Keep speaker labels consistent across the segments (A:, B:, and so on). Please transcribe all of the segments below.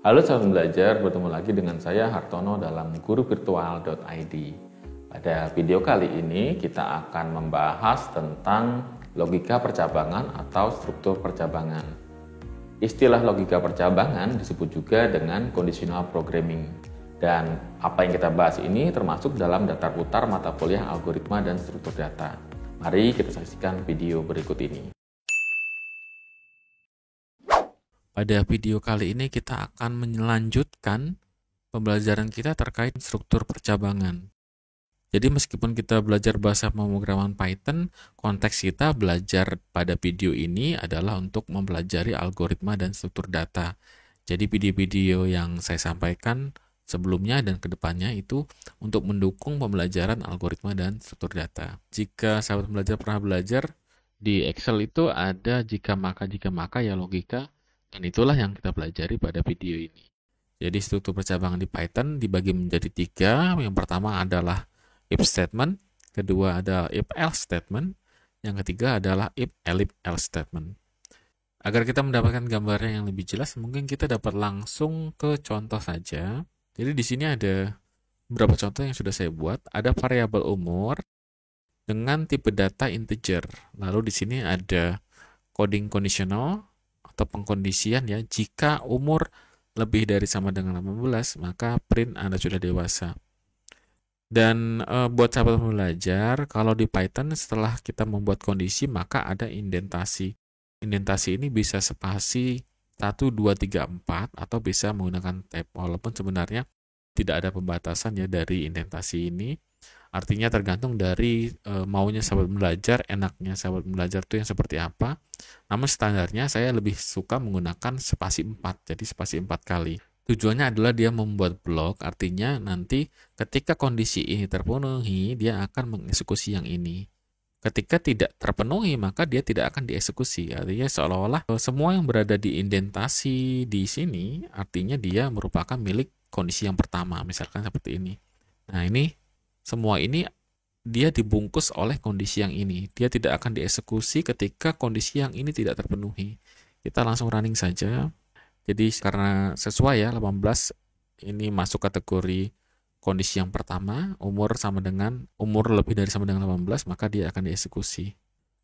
A: Halo sahabat belajar, bertemu lagi dengan saya Hartono dalam guruvirtual.id. Pada video kali ini kita akan membahas tentang logika percabangan atau struktur percabangan. Istilah logika percabangan disebut juga dengan conditional programming. Dan apa yang kita bahas ini termasuk dalam daftar putar mata kuliah algoritma dan struktur data. Mari kita saksikan video berikut ini. Pada video kali ini kita akan melanjutkan pembelajaran kita terkait struktur percabangan. Jadi meskipun kita belajar bahasa pemrograman Python, konteks kita belajar pada video ini adalah untuk mempelajari algoritma dan struktur data. Jadi video-video yang saya sampaikan sebelumnya dan kedepannya itu untuk mendukung pembelajaran algoritma dan struktur data. Jika sahabat belajar pernah belajar, di Excel itu ada jika maka ya logika. Dan itulah yang kita pelajari pada video ini. Jadi struktur percabangan di Python dibagi menjadi 3. Yang pertama adalah if statement, kedua adalah if else statement, yang ketiga adalah if else statement. Agar kita mendapatkan gambaran yang lebih jelas, mungkin kita dapat langsung ke contoh saja. Jadi di sini ada beberapa contoh yang sudah saya buat. Ada variabel umur dengan tipe data integer. Lalu di sini ada coding conditional atau pengkondisian ya, jika umur lebih dari sama dengan 18 maka print Anda sudah dewasa. Dan buat sahabat belajar, kalau di Python setelah kita membuat kondisi maka ada indentasi. Indentasi ini bisa spasi 1, 2, 3, 4 atau bisa menggunakan tab, walaupun sebenarnya tidak ada pembatasan ya dari indentasi ini. Artinya tergantung dari maunya sahabat belajar, enaknya sahabat belajar itu yang seperti apa. Namun standarnya saya lebih suka menggunakan spasi 4, jadi spasi 4 kali. Tujuannya adalah dia membuat blok, artinya nanti ketika kondisi ini terpenuhi, dia akan mengeksekusi yang ini. Ketika tidak terpenuhi, maka dia tidak akan dieksekusi. Artinya seolah-olah semua yang berada di indentasi di sini, artinya dia merupakan milik kondisi yang pertama, misalkan seperti ini. Nah ini, semua ini dia dibungkus oleh kondisi yang ini. Dia tidak akan dieksekusi ketika kondisi yang ini tidak terpenuhi. Kita langsung running saja. Jadi karena sesuai ya, 18 ini masuk kategori kondisi yang pertama, umur lebih dari sama dengan 18, maka dia akan dieksekusi.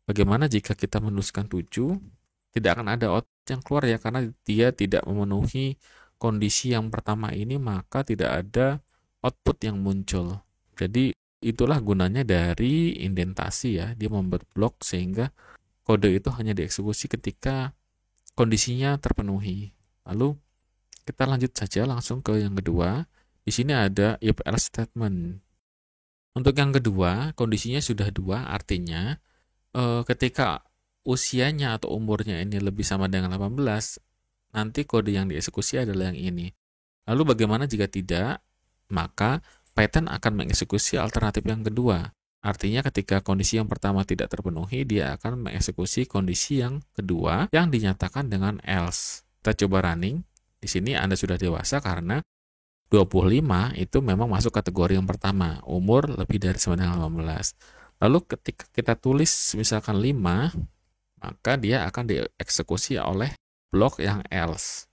A: Bagaimana jika kita menuliskan 7? Tidak akan ada output yang keluar ya, karena dia tidak memenuhi kondisi yang pertama ini, maka tidak ada output yang muncul. Jadi itulah gunanya dari indentasi ya, dia membuat blok sehingga kode itu hanya dieksekusi ketika kondisinya terpenuhi. Lalu kita lanjut saja langsung ke yang kedua. Di sini ada if else statement. Untuk yang kedua, kondisinya sudah 2, artinya ketika usianya atau umurnya ini lebih sama dengan 18, nanti kode yang dieksekusi adalah yang ini. Lalu bagaimana jika tidak? Maka Python akan mengeksekusi alternatif yang kedua. Artinya ketika kondisi yang pertama tidak terpenuhi, dia akan mengeksekusi kondisi yang kedua yang dinyatakan dengan else. Kita coba running. Di sini Anda sudah dewasa karena 25 itu memang masuk kategori yang pertama, umur lebih dari sama dengan 18. Lalu ketika kita tulis misalkan 5, maka dia akan dieksekusi oleh blok yang else.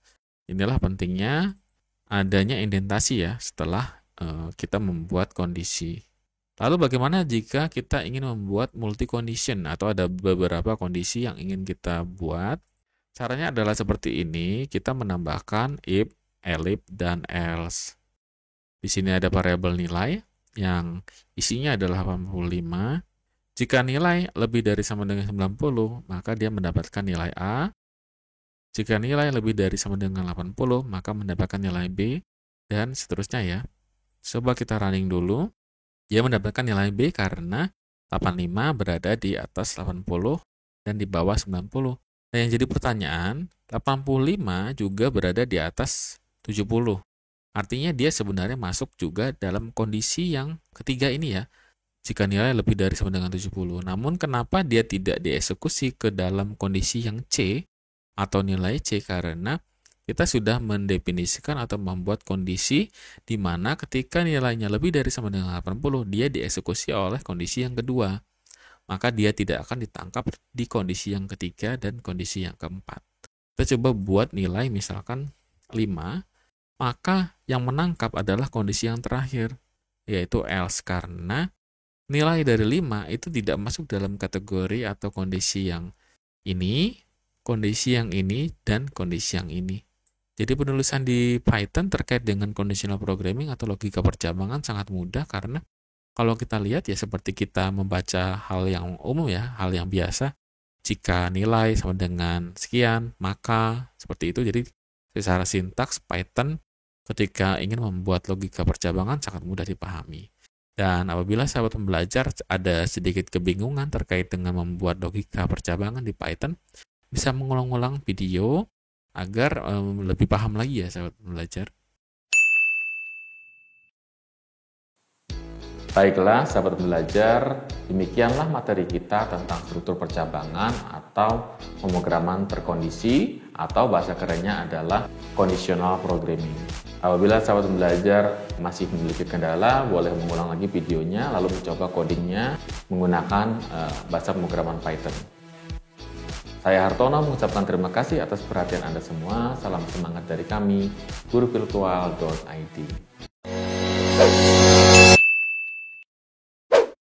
A: Inilah pentingnya adanya indentasi ya setelah kita membuat kondisi. Lalu bagaimana jika kita ingin membuat multi condition atau ada beberapa kondisi yang ingin kita buat? Caranya adalah seperti ini, kita menambahkan if, elif, dan else. Di sini ada variabel nilai yang isinya adalah 85. Jika nilai lebih dari sama dengan 90, maka dia mendapatkan nilai A. Jika nilai lebih dari sama dengan 80, maka mendapatkan nilai B, dan seterusnya ya. Coba kita running dulu. Dia mendapatkan nilai B karena 85 berada di atas 80 dan di bawah 90. Nah, yang jadi pertanyaan, 85 juga berada di atas 70. Artinya dia sebenarnya masuk juga dalam kondisi yang ketiga ini ya. Jika nilai lebih dari sama dengan 70. Namun kenapa dia tidak dieksekusi ke dalam kondisi yang C atau nilai C? Karena kita sudah mendefinisikan atau membuat kondisi di mana ketika nilainya lebih dari sama dengan 80, dia dieksekusi oleh kondisi yang kedua. Maka dia tidak akan ditangkap di kondisi yang ketiga dan kondisi yang keempat. Kita coba buat nilai misalkan 5. maka yang menangkap adalah kondisi yang terakhir, yaitu else, karena nilai dari 5 itu tidak masuk dalam kategori atau kondisi yang ini, kondisi yang ini, dan kondisi yang ini. Jadi penulisan di Python terkait dengan conditional programming atau logika percabangan sangat mudah, karena kalau kita lihat ya seperti kita membaca hal yang umum ya, hal yang biasa. Jika nilai sama dengan sekian, maka seperti itu. Jadi secara sintaks Python ketika ingin membuat logika percabangan sangat mudah dipahami. Dan apabila sahabat pembelajar ada sedikit kebingungan terkait dengan membuat logika percabangan di Python, bisa mengulang-ulang video agar lebih paham lagi ya sahabat pembelajar. Baiklah sahabat belajar, demikianlah materi kita tentang struktur percabangan atau pemrograman terkondisi, atau bahasa kerennya adalah conditional programming. Apabila sahabat belajar masih memiliki kendala, boleh mengulang lagi videonya lalu mencoba codingnya menggunakan bahasa pemrograman Python. Saya Hartono mengucapkan terima kasih atas perhatian Anda semua. Salam semangat dari kami, guruvirtual.id.